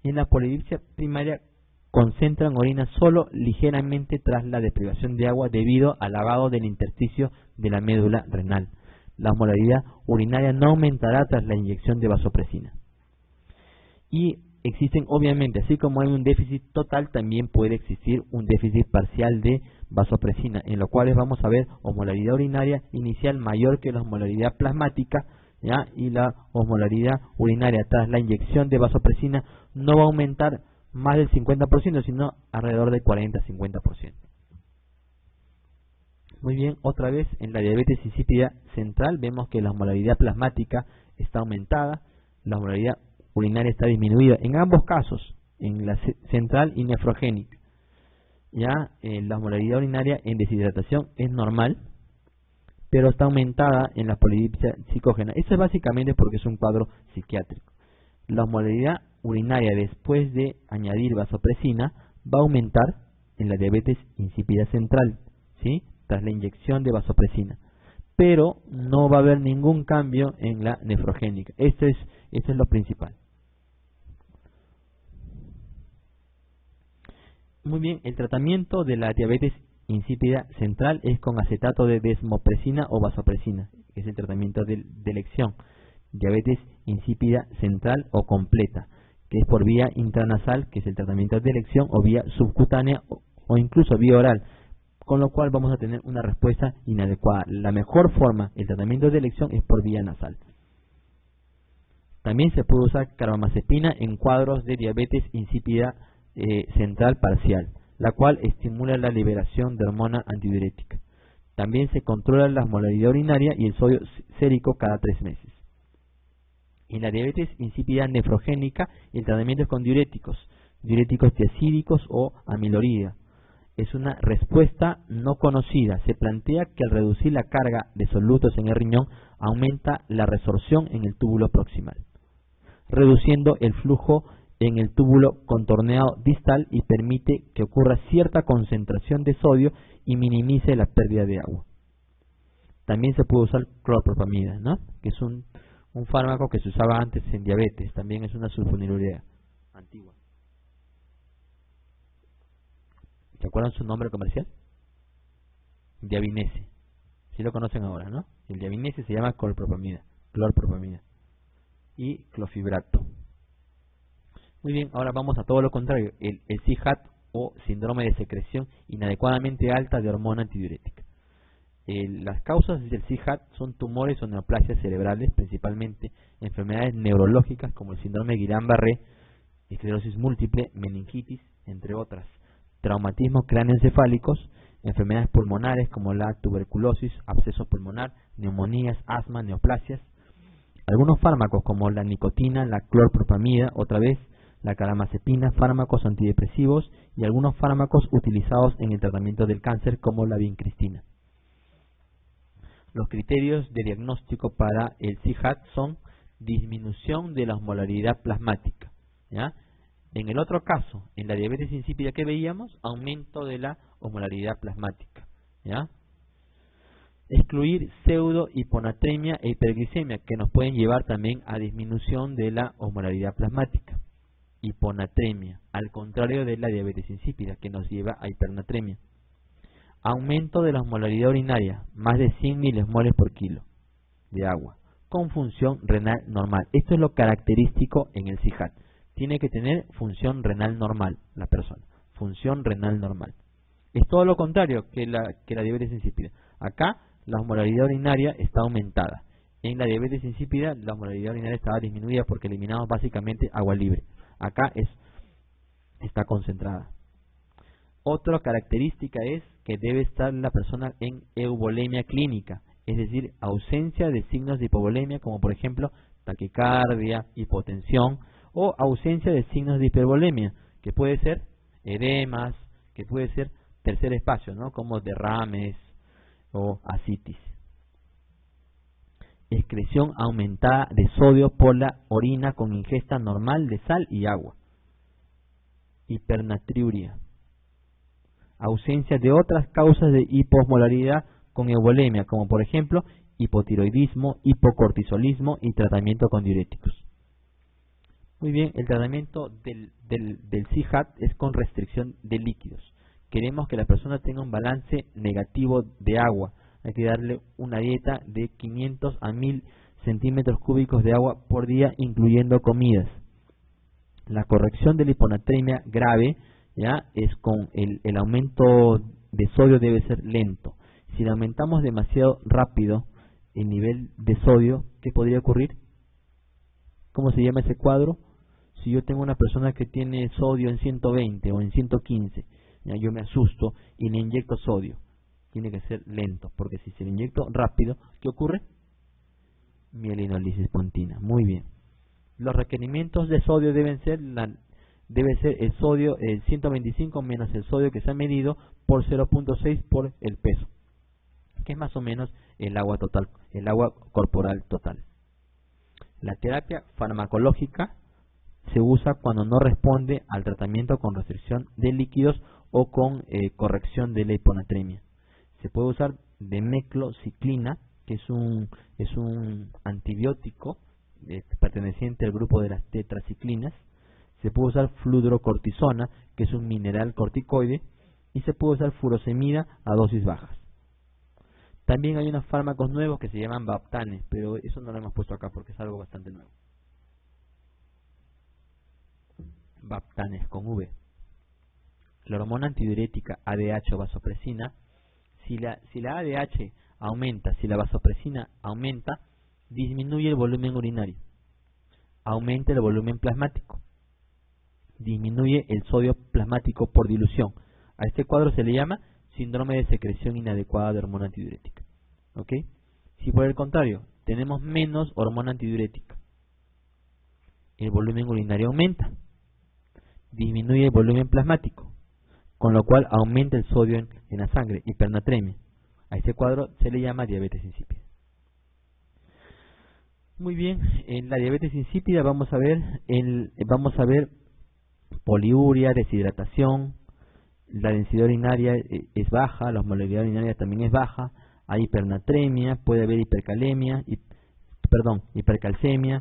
en la polidipsia primaria concentran orina solo ligeramente tras la deprivación de agua debido al lavado del intersticio de la médula renal. La osmolaridad urinaria no aumentará tras la inyección de vasopresina. Y existen, obviamente, así como hay un déficit total, también puede existir un déficit parcial de vasopresina, en lo cual vamos a ver osmolaridad urinaria inicial mayor que la osmolaridad plasmática, ¿ya? Y la osmolaridad urinaria tras la inyección de vasopresina no va a aumentar más del 50%, sino alrededor del 40-50%. Muy bien, otra vez en la diabetes insípida central vemos que la osmolaridad plasmática está aumentada, la osmolaridad urinaria está disminuida, en ambos casos, en la central y nefrogénica. Ya la osmolaridad urinaria en deshidratación es normal, pero está aumentada en la polidipsia psicógena. Eso es básicamente porque es un cuadro psiquiátrico. La osmolaridad urinaria después de añadir vasopresina va a aumentar en la diabetes insípida central, ¿sí? Tras la inyección de vasopresina, pero no va a haber ningún cambio en la nefrogénica. Esto es lo principal. Muy bien, el tratamiento de la diabetes insípida central es con acetato de desmopresina o vasopresina, que es el tratamiento de elección. Diabetes insípida central o completa, que es por vía intranasal, que es el tratamiento de elección, o vía subcutánea o incluso vía oral, con lo cual vamos a tener una respuesta inadecuada. La mejor forma, el tratamiento de elección, es por vía nasal. También se puede usar carbamazepina en cuadros de diabetes insípida central parcial, la cual estimula la liberación de hormona antidiurética. También se controla la osmolaridad urinaria y el sodio sérico cada 3 meses. En la diabetes insípida nefrogénica, el tratamiento es con diuréticos tiazídicos o amilorida. Es una respuesta no conocida. Se plantea que al reducir la carga de solutos en el riñón, aumenta la resorción en el túbulo proximal, reduciendo el flujo en el túbulo contorneado distal y permite que ocurra cierta concentración de sodio y minimice la pérdida de agua. También se puede usar clorpropamida, ¿no? Que es un fármaco que se usaba antes en diabetes. También es una sulfonilurea antigua. ¿Se acuerdan su nombre comercial? Diabinese. Sí lo conocen ahora, ¿no? El diabinese se llama clorpropamida y clofibrato. Muy bien, ahora vamos a todo lo contrario, el CIHAT o síndrome de secreción inadecuadamente alta de hormona antidiurética. Las causas del CIHAT son tumores o neoplasias cerebrales, principalmente enfermedades neurológicas como el síndrome de Guillain-Barré, esclerosis múltiple, meningitis, entre otras, traumatismos cráneoencefálicos, enfermedades pulmonares como la tuberculosis, absceso pulmonar, neumonías, asma, neoplasias. Algunos fármacos como la nicotina, la clorpropamida, otra vez la carbamazepina, fármacos antidepresivos y algunos fármacos utilizados en el tratamiento del cáncer como la vincristina. Los criterios de diagnóstico para el CIHAT son disminución de la osmolaridad plasmática, ¿ya? En el otro caso, en la diabetes insípida que veíamos, aumento de la osmolaridad plasmática, ¿ya? Excluir pseudo hiponatremia e hiperglicemia, que nos pueden llevar también a disminución de la osmolaridad plasmática. Hiponatremia, al contrario de la diabetes insípida, que nos lleva a hipernatremia. Aumento de la osmolaridad urinaria, más de 100 milimoles por kilo de agua, con función renal normal. Esto es lo característico en el CIHAT. Tiene que tener función renal normal la persona, función renal normal. Es todo lo contrario que la diabetes insípida. Acá la osmolaridad urinaria está aumentada. En la diabetes insípida la osmolaridad urinaria estaba disminuida porque eliminamos básicamente agua libre. Acá está concentrada. Otra característica es que debe estar la persona en euvolemia clínica, es decir, ausencia de signos de hipovolemia, como por ejemplo taquicardia, hipotensión, o ausencia de signos de hipervolemia, que puede ser edemas, que puede ser tercer espacio, ¿no? Como derrames o ascitis. Excreción aumentada de sodio por la orina con ingesta normal de sal y agua. Hipernatriuria. Ausencia de otras causas de hiposmolaridad con euvolemia, como por ejemplo hipotiroidismo, hipocortisolismo y tratamiento con diuréticos. Muy bien, el tratamiento del CIHAT es con restricción de líquidos. Queremos que la persona tenga un balance negativo de agua. Hay que darle una dieta de 500 a 1000 centímetros cúbicos de agua por día, incluyendo comidas. La corrección de la hiponatremia grave ya es con el aumento de sodio debe ser lento. Si le aumentamos demasiado rápido el nivel de sodio, ¿qué podría ocurrir? ¿Cómo se llama ese cuadro? Si yo tengo una persona que tiene sodio en 120 o en 115, ya yo me asusto y le inyecto sodio. Tiene que ser lento, porque si se le inyecto rápido, ¿qué ocurre? Mielinolisis pontina. Muy bien. Los requerimientos de sodio debe ser el sodio, el 125 menos el sodio que se ha medido por 0.6 por el peso, que es más o menos el agua total, el agua corporal total. La terapia farmacológica se usa cuando no responde al tratamiento con restricción de líquidos o con corrección de la hiponatremia. Se puede usar demeclociclina, que es un antibiótico perteneciente al grupo de las tetraciclinas. Se puede usar fludrocortisona, que es un mineral corticoide, y se puede usar furosemida a dosis bajas. También hay unos fármacos nuevos que se llaman baptanes, pero eso no lo hemos puesto acá porque es algo bastante nuevo. Baptanes con V. La hormona antidiurética ADH o vasopresina, si la ADH aumenta, si la vasopresina aumenta, disminuye el volumen urinario, aumenta el volumen plasmático, disminuye el sodio plasmático por dilución. A este cuadro se le llama síndrome de secreción inadecuada de hormona antidiurética. ¿Ok? Si por el contrario tenemos menos hormona antidiurética, el volumen urinario aumenta, disminuye el volumen plasmático, con lo cual aumenta el sodio en la sangre, hipernatremia. A este cuadro se le llama diabetes insípida. Muy bien, en la diabetes insípida vamos a ver poliuria, deshidratación, la densidad urinaria es baja, la osmolaridad urinaria también es baja, hay hipernatremia, puede haber hipercalcemia,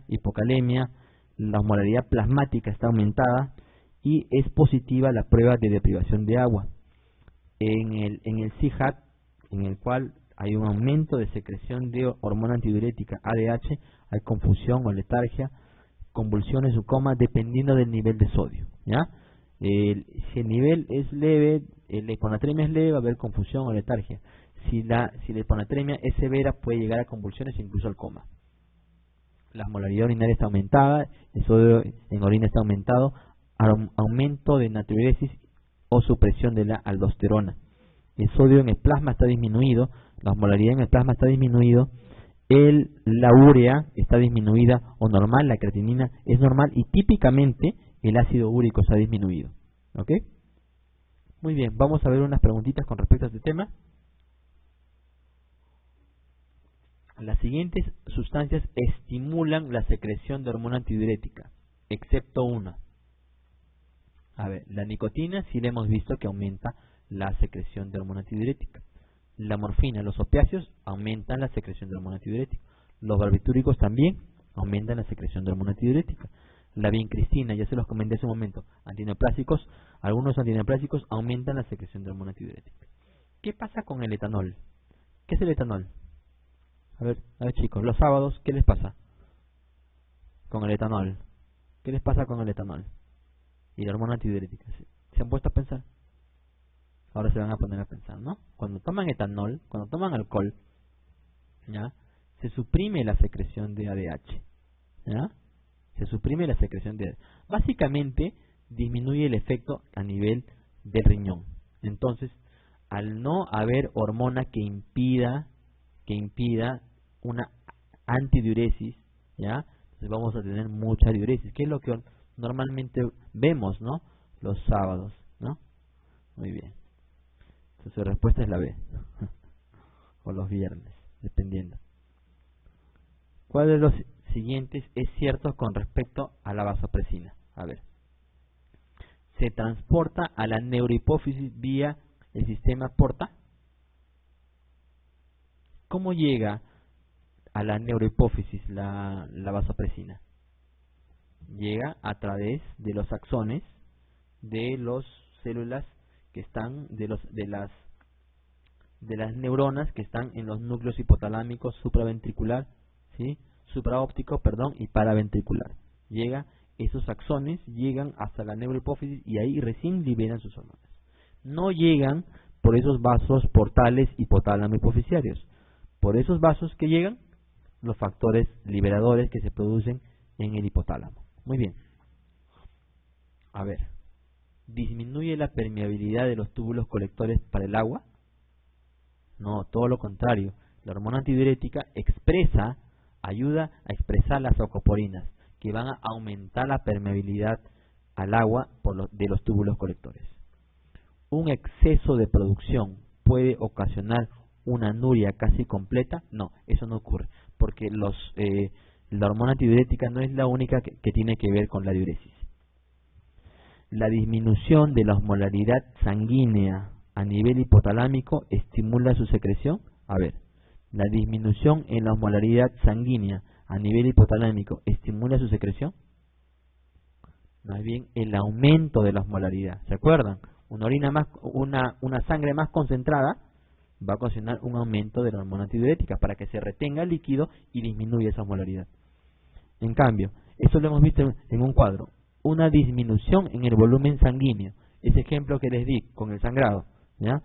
hipocalemia, la osmolaridad plasmática está aumentada y es positiva la prueba de deprivación de agua. En el CIHAT, en el cual hay un aumento de secreción de hormona antidiurética ADH, hay confusión o letargia, convulsiones o coma dependiendo del nivel de sodio, ¿ya? Si el nivel es leve, la hiponatremia es leve, va a haber confusión o letargia. Si la hiponatremia es severa, puede llegar a convulsiones e incluso al coma. La osmolaridad urinaria está aumentada, el sodio en orina está aumentado, aumento de natriuresis o supresión de la aldosterona. El sodio en el plasma está disminuido, la osmolaridad en el plasma está disminuido, la urea está disminuida o normal, la creatinina es normal y típicamente el ácido úrico está disminuido. ¿Ok? Muy bien, vamos a ver unas preguntitas con respecto a este tema. Las siguientes sustancias estimulan la secreción de hormona antidiurética, excepto una. A ver, la nicotina sí le hemos visto que aumenta la secreción de hormona antidiurética. La morfina, los opiáceos aumentan la secreción de hormona antidiurética. Los barbitúricos también aumentan la secreción de hormona antidiurética. La vincristina, ya se los comenté hace un momento, antineoplásicos, algunos antineoplásicos aumentan la secreción de hormona antidiurética. ¿Qué pasa con el etanol? ¿Qué es el etanol? A ver chicos, los sábados, ¿qué les pasa con el etanol? ¿Qué les pasa con el etanol? Y la hormona antidiurética. ¿Se han puesto a pensar? Ahora se van a poner a pensar, ¿no? Cuando toman etanol, cuando toman alcohol, ¿ya? Se suprime la secreción de ADH, ¿ya? Se suprime la secreción de ADH. Básicamente, disminuye el efecto a nivel del riñón. Entonces, al no haber hormona que impida una antidiuresis, ¿ya? Entonces vamos a tener mucha diuresis, que es lo que normalmente vemos, ¿no? Los sábados, ¿no? Muy bien. Entonces su respuesta es la B. O los viernes, dependiendo. ¿Cuál de los siguientes es cierto con respecto a la vasopresina? A ver. Se transporta a la neurohipófisis vía el sistema porta. ¿Cómo llega a la neurohipófisis la vasopresina? Llega a través de los axones de las células que están de las neuronas que están en los núcleos hipotalámicos supraventricular, ¿sí? Supraóptico, perdón, y paraventricular. Esos axones llegan hasta la neurohipófisis y ahí recién liberan sus hormonas. No llegan por esos vasos portales hipotálamo hipofisiarios. Por esos vasos que llegan los factores liberadores que se producen en el hipotálamo. Muy bien. A ver. ¿Disminuye la permeabilidad de los túbulos colectores para el agua? No, todo lo contrario. La hormona antidiurética ayuda a expresar las oxoporinas, que van a aumentar la permeabilidad al agua de los túbulos colectores. ¿Un exceso de producción puede ocasionar una anuria casi completa? No, eso no ocurre, porque la hormona antidiurética no es la única que tiene que ver con la diuresis. La disminución de la osmolaridad sanguínea a nivel hipotalámico estimula su secreción. A ver, la disminución en la osmolaridad sanguínea a nivel hipotalámico estimula su secreción. Más bien el aumento de la osmolaridad. ¿Se acuerdan? Una sangre más concentrada va a ocasionar un aumento de la hormona antidiurética para que se retenga el líquido y disminuya esa osmolaridad. En cambio, eso lo hemos visto en un cuadro. Una disminución en el volumen sanguíneo. Ese ejemplo que les di con el sangrado, ¿ya?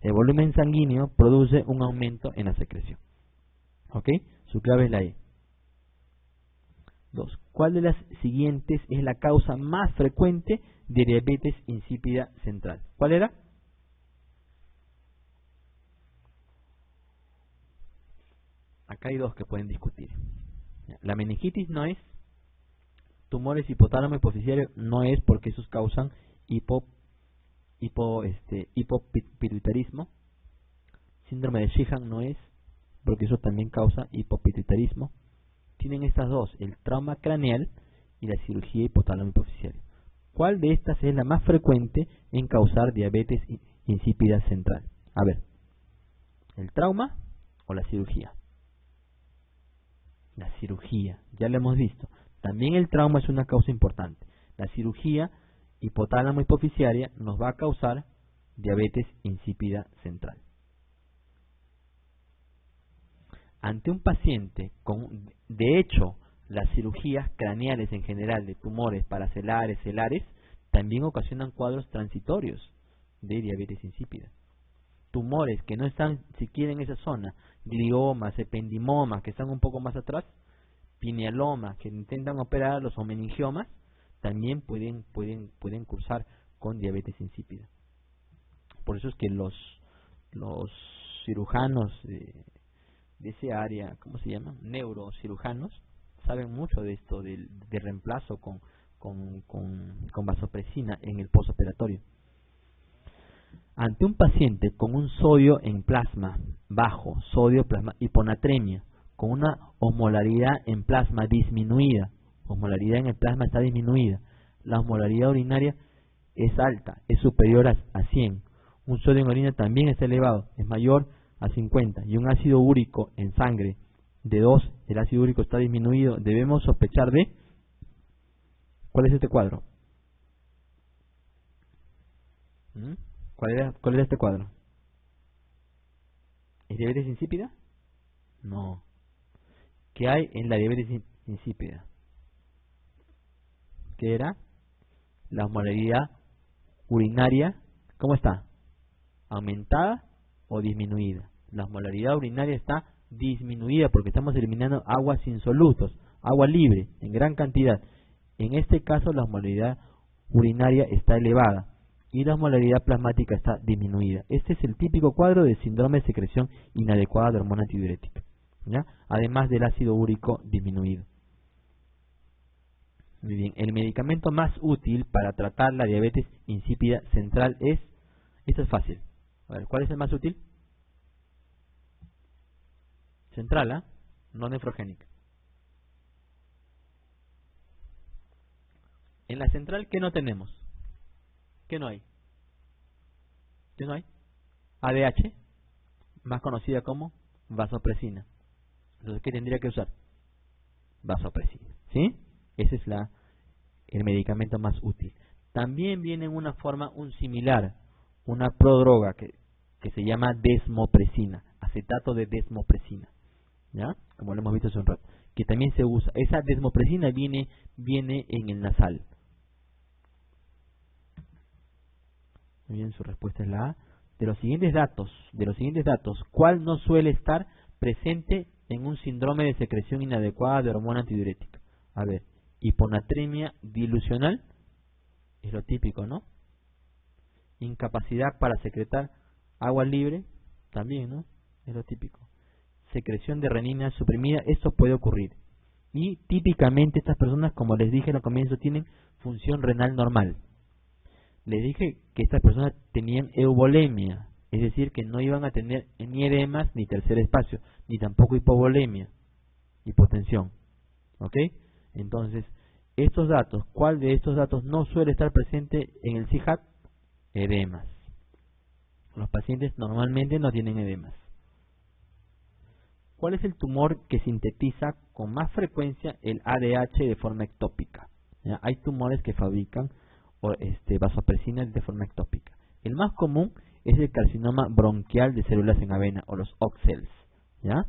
El volumen sanguíneo produce un aumento en la secreción. ¿Ok? Su clave es la E. 2. ¿Cuál de las siguientes es la causa más frecuente de diabetes insípida central? ¿Cuál era? Acá hay dos que pueden discutir. La meningitis no es. Tumores hipotálamo hipofisiario no es, porque esos causan hipopituitarismo. Síndrome de Sheehan no es, porque eso también causa hipopituitarismo. Tienen estas dos, el trauma craneal y la cirugía hipotálamo hipofisiaria. ¿Cuál de estas es la más frecuente en causar diabetes insípida central? A ver, ¿el trauma o la cirugía? La cirugía, ya lo hemos visto. También el trauma es una causa importante. La cirugía hipotálamo hipofisiaria nos va a causar diabetes insípida central. Ante un paciente de hecho, las cirugías craneales en general de tumores paracelares, celares, también ocasionan cuadros transitorios de diabetes insípida. Tumores que no están siquiera en esa zona, gliomas, ependimomas, que están un poco más atrás, pinealomas, que intentan operarlos, o meningiomas, también pueden cursar con diabetes insípida. Por eso es que los cirujanos de ese área, ¿cómo se llama? Neurocirujanos, saben mucho de esto, de reemplazo con vasopresina en el postoperatorio. Ante un paciente con un sodio en plasma bajo, sodio plasma, hiponatremia, con una osmolaridad en plasma disminuida, osmolaridad en el plasma está disminuida, la osmolaridad urinaria es alta, es superior a 100, un sodio en orina también está elevado, es mayor a 50, y un ácido úrico en sangre de 2, el ácido úrico está disminuido, debemos sospechar de... ¿Cuál es este cuadro? ¿Cuál era este cuadro? ¿Es diabetes insípida? No. ¿Qué hay en la diabetes insípida? ¿Qué era? La osmolaridad urinaria, ¿cómo está? ¿Aumentada o disminuida? La osmolaridad urinaria está disminuida porque estamos eliminando aguas insolutos, agua libre en gran cantidad. En este caso la osmolaridad urinaria está elevada y la osmolaridad plasmática está disminuida. Este es el típico cuadro de síndrome de secreción inadecuada de hormona antidiurética, ¿ya? Además del ácido úrico disminuido. Muy bien, el medicamento más útil para tratar la diabetes insípida central es... Esto es fácil. A ver, ¿cuál es el más útil? Central, ¿ah? No nefrogénica. En la central, ¿qué no tenemos? ¿Qué no hay? ¿Qué no hay? ADH, más conocida como vasopresina. Entonces, ¿qué tendría que usar? Vasopresina, ¿sí? Esa es el medicamento más útil. También viene en una forma similar, una prodroga que se llama desmopresina, acetato de desmopresina, ¿ya? Como lo hemos visto hace un rato, que también se usa. Esa desmopresina viene en el nasal. Muy bien, su respuesta es la A. De los siguientes datos, ¿cuál no suele estar presente en un síndrome de secreción inadecuada de hormona antidiurética? A ver, hiponatremia dilucional, es lo típico, ¿no? Incapacidad para secretar agua libre, también, ¿no? Es lo típico. Secreción de renina suprimida, esto puede ocurrir. Y típicamente estas personas, como les dije al comienzo, tienen función renal normal. Les dije que estas personas tenían euvolemia, es decir, que no iban a tener ni edemas, ni tercer espacio, ni tampoco hipovolemia, hipotensión. ¿Ok? Entonces, estos datos, ¿cuál de estos datos no suele estar presente en el CIJAT? Edemas. Los pacientes normalmente no tienen edemas. ¿Cuál es el tumor que sintetiza con más frecuencia el ADH de forma ectópica? ¿Ya? Hay tumores que fabrican vasopresinas de forma ectópica. El más común es el carcinoma bronquial de células en avena o los OXELs, ¿ya?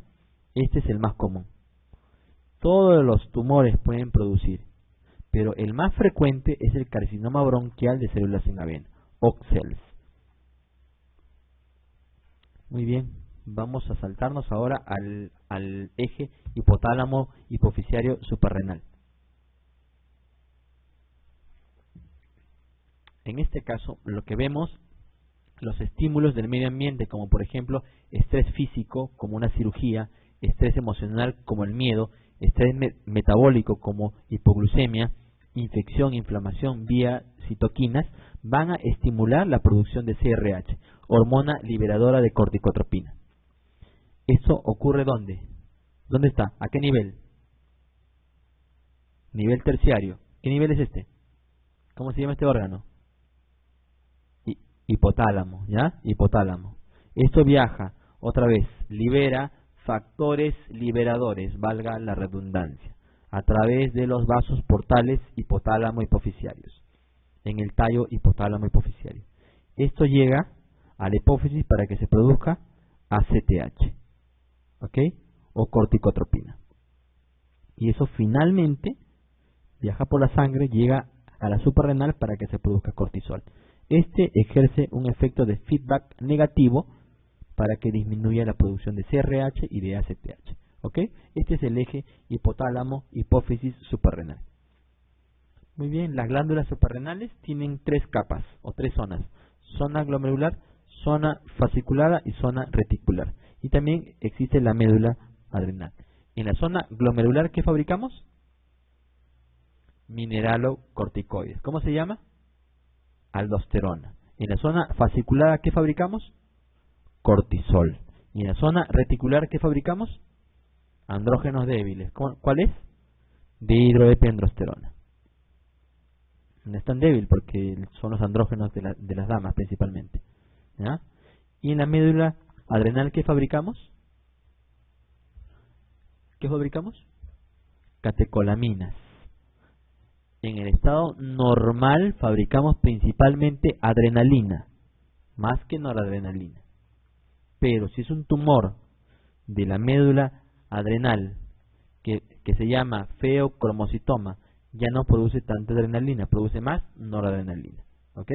Este es el más común. Todos los tumores pueden producir, pero el más frecuente es el carcinoma bronquial de células en avena, OXELs. Muy bien, vamos a saltarnos ahora al eje hipotálamo hipoficiario suprarrenal. En este caso, lo que vemos, los estímulos del medio ambiente, como por ejemplo estrés físico, como una cirugía, estrés emocional, como el miedo, estrés metabólico, como hipoglucemia, infección, inflamación vía citoquinas, van a estimular la producción de CRH, hormona liberadora de corticotropina. ¿Esto ocurre dónde? ¿Dónde está? ¿A qué nivel? Nivel terciario. ¿Qué nivel es este? ¿Cómo se llama este órgano? Hipotálamo, ¿ya? Hipotálamo. Esto viaja, otra vez, libera factores liberadores, valga la redundancia, a través de los vasos portales hipotálamo hipoficiarios, en el tallo hipotálamo hipoficiario. Esto llega a la hipófisis para que se produzca ACTH, ¿ok? O corticotropina. Y eso finalmente viaja por la sangre, llega a la suprarrenal para que se produzca cortisol. Este ejerce un efecto de feedback negativo para que disminuya la producción de CRH y de ACTH. ¿Ok? Este es el eje hipotálamo, hipófisis, suprarrenal. Muy bien, las glándulas suprarrenales tienen tres capas o tres zonas. Zona glomerular, zona fasciculada y zona reticular. Y también existe la médula adrenal. En la zona glomerular, ¿qué fabricamos? Mineralocorticoides. ¿Cómo se llama? Aldosterona. En la zona fasciculada, ¿qué fabricamos? Cortisol. Y en la zona reticular, ¿qué fabricamos? Andrógenos débiles. ¿Cuál es? Dihidroepiandrosterona. No es tan débil porque son los andrógenos de las damas principalmente, ¿ya? Y en la médula adrenal, ¿qué fabricamos? ¿Qué fabricamos? Catecolaminas. En el estado normal fabricamos principalmente adrenalina, más que noradrenalina. Pero si es un tumor de la médula adrenal que se llama feocromocitoma, ya no produce tanta adrenalina, produce más noradrenalina. ¿Ok?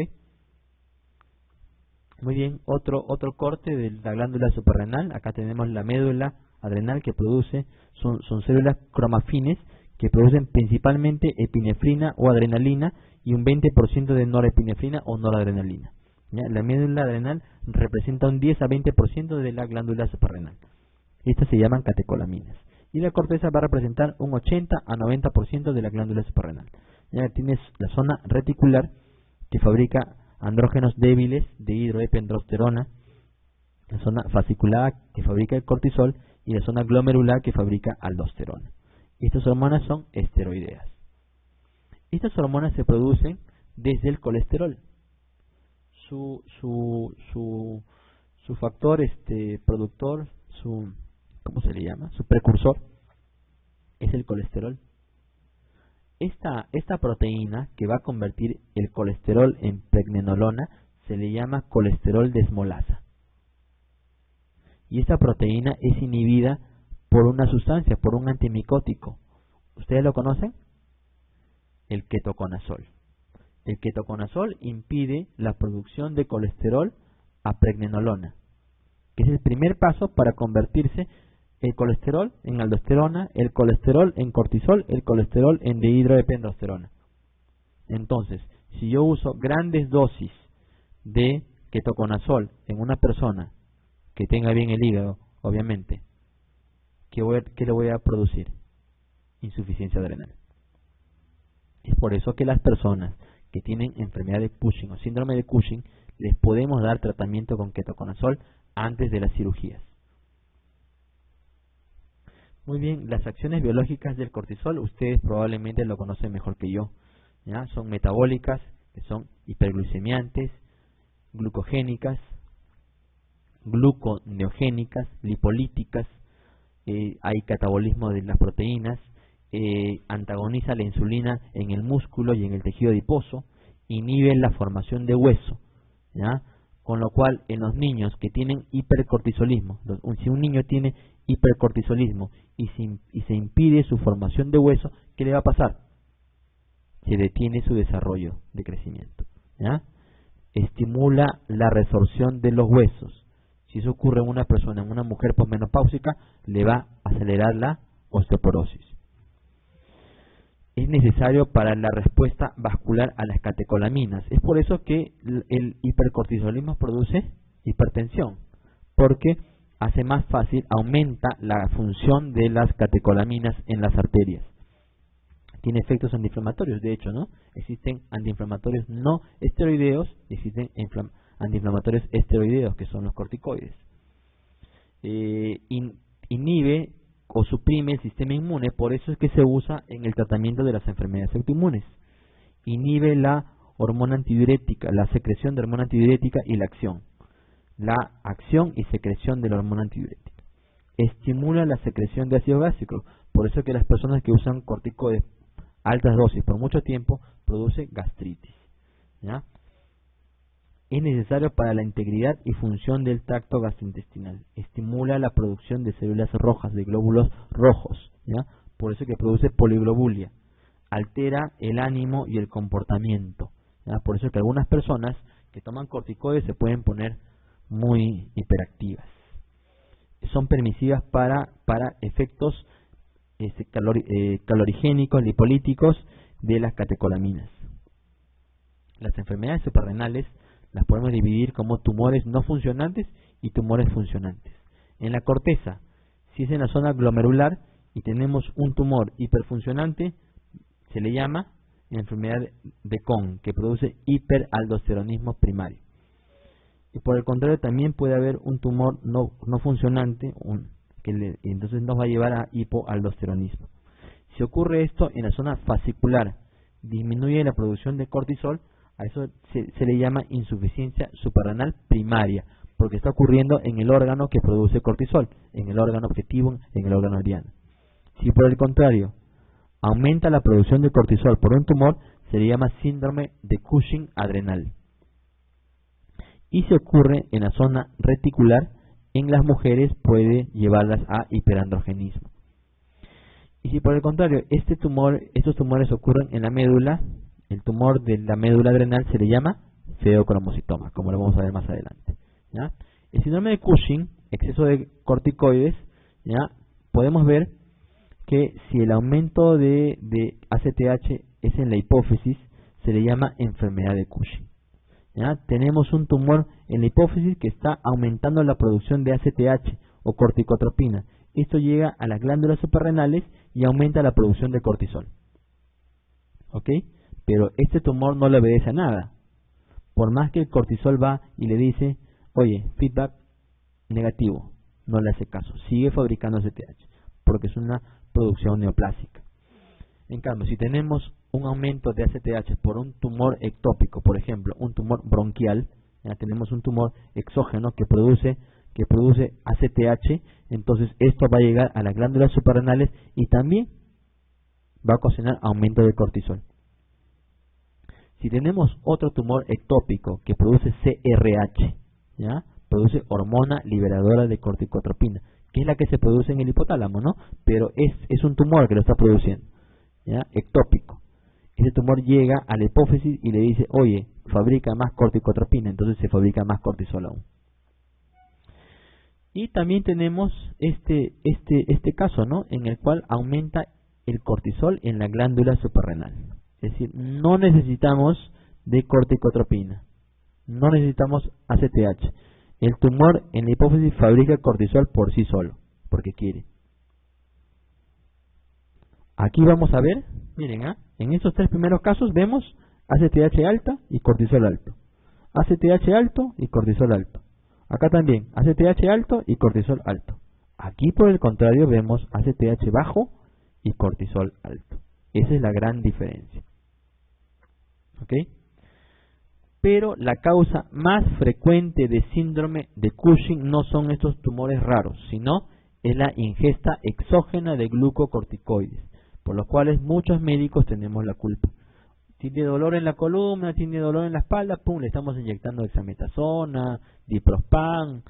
Muy bien, otro corte de la glándula suprarrenal. Acá tenemos la médula adrenal que produce, son células cromafines que producen principalmente epinefrina o adrenalina y un 20% de norepinefrina o noradrenalina. ¿Ya? La médula adrenal representa un 10 a 20% de la glándula suprarrenal. Estas se llaman catecolaminas. Y la corteza va a representar un 80 a 90% de la glándula suprarrenal. Ya tienes la zona reticular que fabrica andrógenos débiles de dihidroepiandrosterona, la zona fasciculada que fabrica el cortisol y la zona glomerular que fabrica aldosterona. Estas hormonas son esteroideas. Estas hormonas se producen desde el colesterol. Su factor productor, ¿cómo se le llama? Su precursor es el colesterol. Esta proteína que va a convertir el colesterol en pregnenolona se le llama colesterol desmolasa. Y esta proteína es inhibida por una sustancia, por un antimicótico. ¿Ustedes lo conocen? El ketoconazol. El ketoconazol impide la producción de colesterol a pregnenolona, que es el primer paso para convertirse el colesterol en aldosterona, el colesterol en cortisol, el colesterol en dihidroepiandrosterona. Entonces, si yo uso grandes dosis de ketoconazol en una persona que tenga bien el hígado, obviamente, ¿qué le voy a producir? Insuficiencia adrenal. Es por eso que las personas que tienen enfermedad de Cushing o síndrome de Cushing, les podemos dar tratamiento con ketoconazol antes de las cirugías. Muy bien, las acciones biológicas del cortisol, ustedes probablemente lo conocen mejor que yo, ¿ya? Son metabólicas, que son hiperglucemiantes, glucogénicas, gluconeogénicas, lipolíticas, hay catabolismo de las proteínas, antagoniza la insulina en el músculo y en el tejido adiposo, inhibe la formación de hueso, ¿ya? Con lo cual en los niños que tienen hipercortisolismo, si un niño tiene hipercortisolismo y se impide su formación de hueso, ¿qué le va a pasar? Se detiene su desarrollo de crecimiento, ¿ya? Estimula la resorción de los huesos. Si eso ocurre en una persona, en una mujer posmenopáusica, le va a acelerar la osteoporosis. Es necesario para la respuesta vascular a las catecolaminas. Es por eso que el hipercortisolismo produce hipertensión, porque hace más fácil, aumenta la función de las catecolaminas en las arterias. Tiene efectos antiinflamatorios, de hecho, ¿no? Existen antiinflamatorios no esteroideos, existen antiinflamatorios esteroideos, que son los corticoides. Inhibe o suprime el sistema inmune, por eso es que se usa en el tratamiento de las enfermedades autoinmunes. Inhibe la hormona antidiurética, la secreción de hormona antidiurética y la acción y secreción de la hormona antidiurética. Estimula la secreción de ácido gástrico, por eso es que las personas que usan corticoides altas dosis por mucho tiempo produce gastritis, ¿ya? Es necesario para la integridad y función del tracto gastrointestinal. Estimula la producción de células rojas, de glóbulos rojos, ¿ya? Por eso que produce poliglobulia. Altera el ánimo y el comportamiento, ¿ya? Por eso que algunas personas que toman corticoides se pueden poner muy hiperactivas. Son permisivas para efectos calorigénicos, lipolíticos de las catecolaminas. Las enfermedades suprarrenales las podemos dividir como tumores no funcionantes y tumores funcionantes. En la corteza, si es en la zona glomerular y tenemos un tumor hiperfuncionante, se le llama enfermedad de Kohn, que produce hiperaldosteronismo primario. Y por el contrario, también puede haber un tumor no funcionante, entonces nos va a llevar a hipoaldosteronismo. Si ocurre esto en la zona fascicular, disminuye la producción de cortisol, a eso se le llama insuficiencia suprarrenal primaria, porque está ocurriendo en el órgano que produce cortisol, en el órgano objetivo, en el órgano diana. Si por el contrario aumenta la producción de cortisol por un tumor, se le llama síndrome de Cushing adrenal. Y si ocurre en la zona reticular, en las mujeres puede llevarlas a hiperandrogenismo. Y si por el contrario estos tumores ocurren en la médula, el tumor de la médula adrenal se le llama feocromocitoma, como lo vamos a ver más adelante, ¿ya? El síndrome de Cushing, exceso de corticoides, ¿ya? Podemos ver que si el aumento de ACTH es en la hipófisis, se le llama enfermedad de Cushing, ¿ya? Tenemos un tumor en la hipófisis que está aumentando la producción de ACTH o corticotropina. Esto llega a las glándulas suprarrenales y aumenta la producción de cortisol, ¿ok? Pero este tumor no le obedece a nada. Por más que el cortisol va y le dice, oye, feedback negativo, no le hace caso, sigue fabricando ACTH, porque es una producción neoplásica. En cambio, si tenemos un aumento de ACTH por un tumor ectópico, por ejemplo, un tumor bronquial, ya tenemos un tumor exógeno que produce ACTH, entonces esto va a llegar a las glándulas suprarrenales y también va a ocasionar aumento de cortisol. Si tenemos otro tumor ectópico que produce CRH, ¿ya? Produce hormona liberadora de corticotropina, que es la que se produce en el hipotálamo, ¿no? Pero es un tumor que lo está produciendo, ¿ya? Ectópico. Ese tumor llega a la hipófisis y le dice, oye, fabrica más corticotropina, entonces se fabrica más cortisol aún. Y también tenemos este caso, ¿no? En el cual aumenta el cortisol en la glándula suprarrenal. Es decir, no necesitamos de corticotropina, no necesitamos ACTH. El tumor en la hipófisis fabrica cortisol por sí solo, porque quiere. Aquí vamos a ver, miren, en estos tres primeros casos vemos ACTH alta y cortisol alto. ACTH alto y cortisol alto. Acá también, ACTH alto y cortisol alto. Aquí por el contrario vemos ACTH bajo y cortisol alto. Esa es la gran diferencia. ¿Ok? Pero la causa más frecuente de síndrome de Cushing no son estos tumores raros, sino es la ingesta exógena de glucocorticoides, por los cuales muchos médicos tenemos la culpa. Tiene dolor en la columna, tiene dolor en la espalda, pum, le estamos inyectando dexametasona, diprospan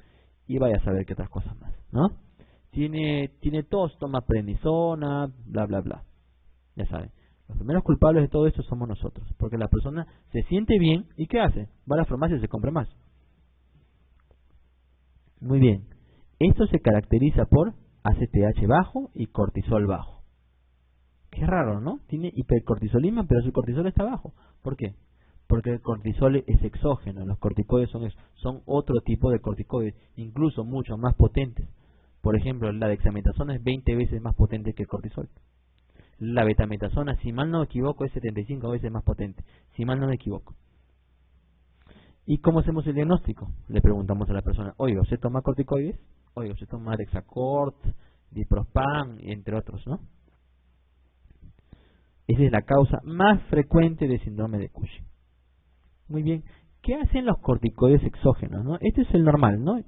y vaya a saber qué otras cosas más, ¿no? Tiene tos, toma prednisona, bla bla bla. Ya saben, los primeros culpables de todo esto somos nosotros, porque la persona se siente bien y ¿qué hace? Va a la farmacia y se compra más. Muy bien, esto se caracteriza por ACTH bajo y cortisol bajo. Qué raro, ¿no? Tiene hipercortisolismo, pero su cortisol está bajo. ¿Por qué? Porque el cortisol es exógeno. Los corticoides son otro tipo de corticoides, incluso mucho más potentes. Por ejemplo, la dexametasona es 20 veces más potente que el cortisol. La betametasona, si mal no me equivoco, es 75 veces más potente. Si mal no me equivoco. ¿Y cómo hacemos el diagnóstico? Le preguntamos a la persona, oiga, ¿usted toma corticoides? Oiga, ¿usted toma Dexacort, diprospan, entre otros, ¿no? Esa es la causa más frecuente de síndrome de Cushing. Muy bien, ¿qué hacen los corticoides exógenos, no? Este es el normal, ¿no?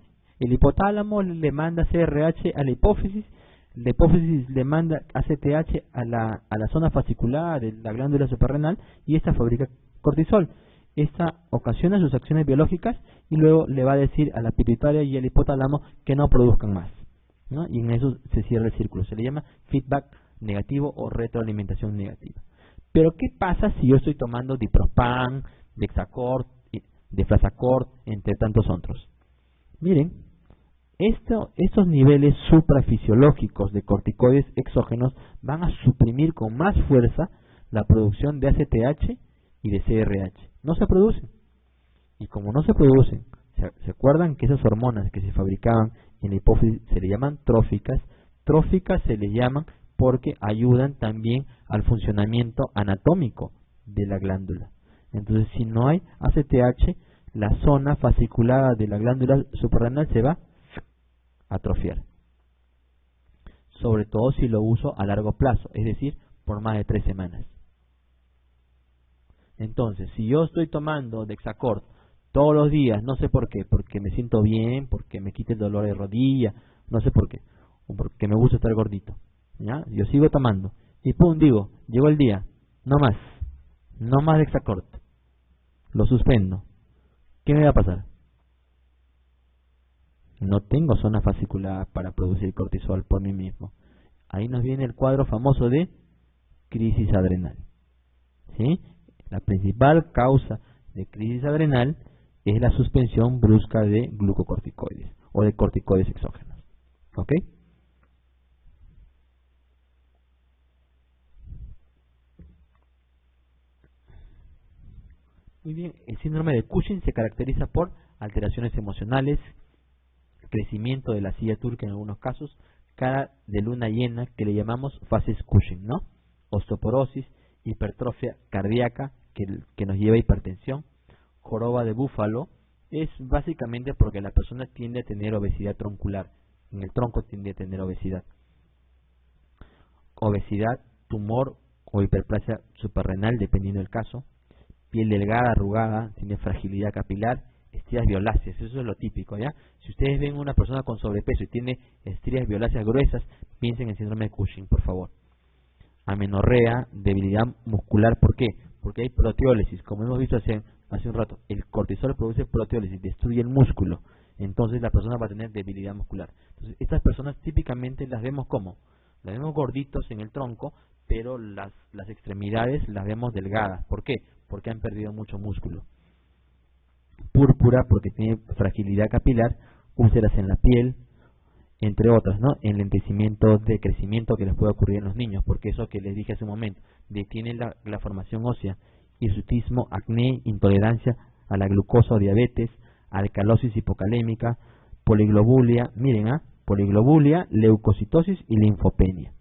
El hipotálamo le manda CRH a la hipófisis le manda ACTH a la zona fascicular de la glándula suprarrenal y esta fabrica cortisol. Esta ocasiona sus acciones biológicas y luego le va a decir a la pituitaria y al hipotálamo que no produzcan más, ¿no? Y en eso se cierra el círculo. Se le llama feedback negativo o retroalimentación negativa. Pero ¿qué pasa si yo estoy tomando diprospan, Dexacort, Deflazacort, entre tantos otros? Miren, estos niveles suprafisiológicos de corticoides exógenos van a suprimir con más fuerza la producción de ACTH y de CRH. No se producen. Y como no se producen, ¿se acuerdan que esas hormonas que se fabricaban en la hipófisis se le llaman tróficas? Tróficas se le llaman porque ayudan también al funcionamiento anatómico de la glándula. Entonces, si no hay ACTH, la zona fasciculada de la glándula suprarrenal se va a atrofiar. Sobre todo si lo uso a largo plazo, es decir, por más de 3 semanas. Entonces, si yo estoy tomando Dexacort todos los días, no sé por qué, porque me siento bien, porque me quita el dolor de rodilla, no sé por qué, o porque me gusta estar gordito, ¿ya? Yo sigo tomando, y pum, digo, llegó el día, no más Dexacort, lo suspendo. ¿Qué me va a pasar? No tengo zona fascicular para producir cortisol por mí mismo. Ahí nos viene el cuadro famoso de crisis adrenal, ¿sí? La principal causa de crisis adrenal es la suspensión brusca de glucocorticoides o de corticoides exógenos. ¿Ok? Muy bien, el síndrome de Cushing se caracteriza por alteraciones emocionales, crecimiento de la silla turca en algunos casos, cara de luna llena que le llamamos fases Cushing, ¿no? Osteoporosis, hipertrofia cardíaca que nos lleva a hipertensión, joroba de búfalo, es básicamente porque la persona tiende a tener obesidad troncular, en el tronco tiende a tener obesidad. Obesidad, tumor o hiperplasia suprarrenal, dependiendo del caso, piel delgada, arrugada, tiene fragilidad capilar, estrías violáceas, eso es lo típico, ¿ya? Si ustedes ven una persona con sobrepeso y tiene estrías violáceas gruesas, piensen en síndrome de Cushing, por favor. amenorrea, debilidad muscular. ¿Por qué? Porque hay proteólisis, como hemos visto hace un rato. El cortisol produce proteólisis, destruye el músculo, entonces la persona va a tener debilidad muscular. Entonces estas personas típicamente las vemos como, las vemos gorditos en el tronco, pero las extremidades las vemos delgadas. ¿Por qué? Porque han perdido mucho músculo. Púrpura porque tiene fragilidad capilar, úlceras en la piel, entre otras, ¿no? Enlentecimiento de crecimiento que les puede ocurrir en los niños, porque eso que les dije hace un momento, detiene la formación ósea, hirsutismo, acné, intolerancia a la glucosa o diabetes, alcalosis hipocalémica, poliglobulia, miren, poliglobulia, leucocitosis y linfopenia.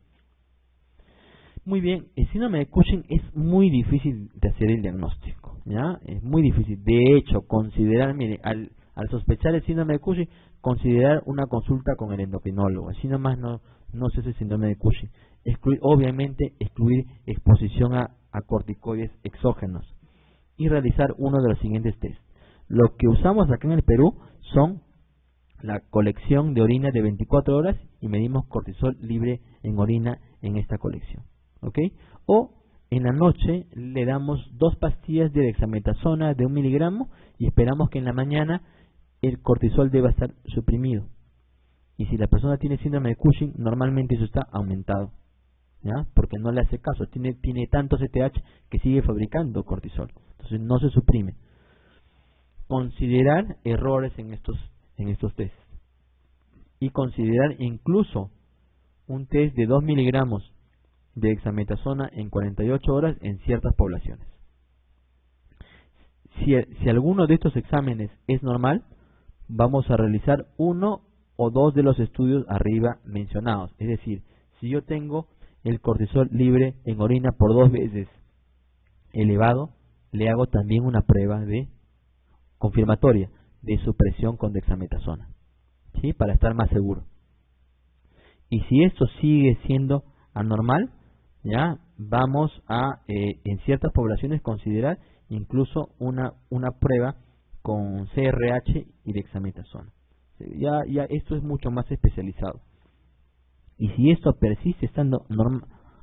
Muy bien, el síndrome de Cushing es muy difícil de hacer el diagnóstico, ¿ya? Es muy difícil. De hecho, considerar, mire, al sospechar el síndrome de Cushing, considerar una consulta con el endocrinólogo. Así nomás no se hace el síndrome de Cushing. Obviamente, excluir exposición a corticoides exógenos y realizar uno de los siguientes test. Lo que usamos acá en el Perú son la colección de orina de 24 horas y medimos cortisol libre en orina en esta colección. ¿Ok? O en la noche le damos 2 pastillas de dexametasona de 1 miligramo y esperamos que en la mañana el cortisol deba estar suprimido. Y si la persona tiene síndrome de Cushing, normalmente eso está aumentado, ¿ya? Porque no le hace caso, tiene tanto CTH que sigue fabricando cortisol, entonces no se suprime. Considerar errores en estos tests y considerar incluso un test de 2 miligramos de dexametasona en 48 horas en ciertas poblaciones. Si alguno de estos exámenes es normal, vamos a realizar 1 o 2 de los estudios arriba mencionados. Es decir, si yo tengo el cortisol libre en orina por 2 veces elevado, le hago también una prueba de confirmatoria de supresión con dexametasona, ¿sí? Para estar más seguro. Y si esto sigue siendo anormal, ya vamos a en ciertas poblaciones considerar incluso una prueba con CRH y dexametasona. Ya esto es mucho más especializado. Y si esto persiste estando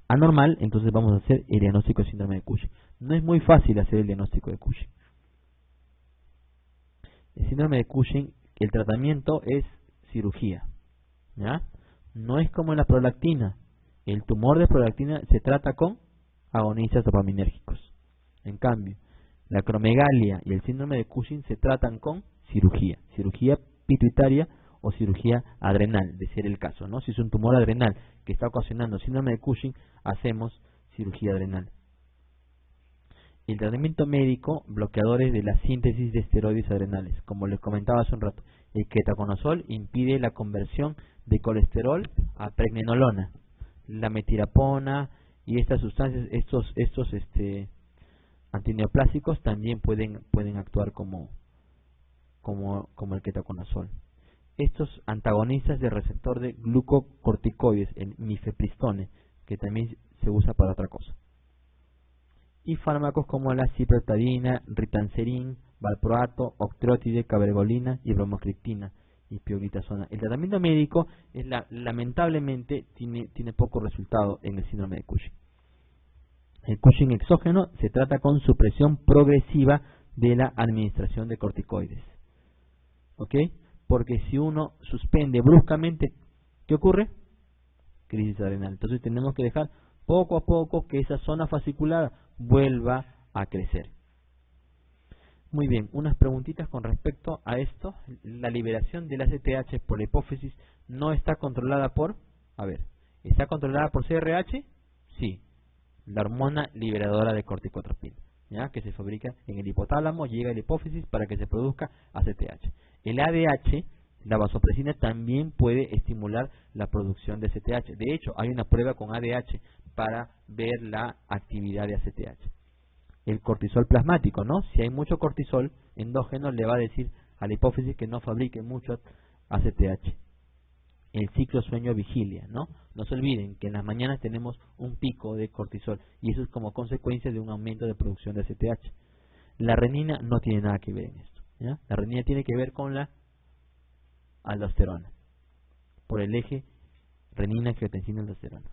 anormal, entonces vamos a hacer el diagnóstico de síndrome de Cushing. No es muy fácil hacer el diagnóstico de Cushing. El síndrome de Cushing, el tratamiento es cirugía, ¿ya? No es como la prolactina. El tumor de prolactina se trata con agonistas dopaminérgicos. En cambio, la acromegalia y el síndrome de Cushing se tratan con cirugía pituitaria o cirugía adrenal, de ser el caso, ¿no? Si es un tumor adrenal que está ocasionando síndrome de Cushing, hacemos cirugía adrenal. El tratamiento médico, bloqueadores de la síntesis de esteroides adrenales. Como les comentaba hace un rato, el ketoconazol impide la conversión de colesterol a pregnenolona. La metilapona y estas sustancias, estos antineoplásicos también pueden actuar como el ketoconazol. Estos antagonistas del receptor de glucocorticoides, el mifepristone, que también se usa para otra cosa. Y fármacos como la ciprotadina, ritanserin, valproato, octreotide, cabergolina y bromocriptina y pioglitazona. El tratamiento médico es lamentablemente tiene poco resultado en el síndrome de Cushing. El Cushing exógeno se trata con supresión progresiva de la administración de corticoides. ¿Ok? Porque si uno suspende bruscamente, ¿qué ocurre? Crisis adrenal. Entonces tenemos que dejar poco a poco que esa zona fascicular vuelva a crecer. Muy bien, unas preguntitas con respecto a esto. La liberación del ACTH por la hipófisis no está controlada por... ¿está controlada por CRH? Sí, la hormona liberadora de corticotropina, ¿ya? Que se fabrica en el hipotálamo, llega a la hipófisis para que se produzca ACTH. El ADH, la vasopresina, también puede estimular la producción de ACTH. De hecho, hay una prueba con ADH para ver la actividad de ACTH. El cortisol plasmático, ¿no? Si hay mucho cortisol endógeno, le va a decir a la hipófisis que no fabrique mucho ACTH. El ciclo sueño-vigilia, ¿no? No se olviden que en las mañanas tenemos un pico de cortisol y eso es como consecuencia de un aumento de producción de ACTH. La renina no tiene nada que ver en esto, ¿ya? La renina tiene que ver con la aldosterona, por el eje renina-angiotensina-aldosterona.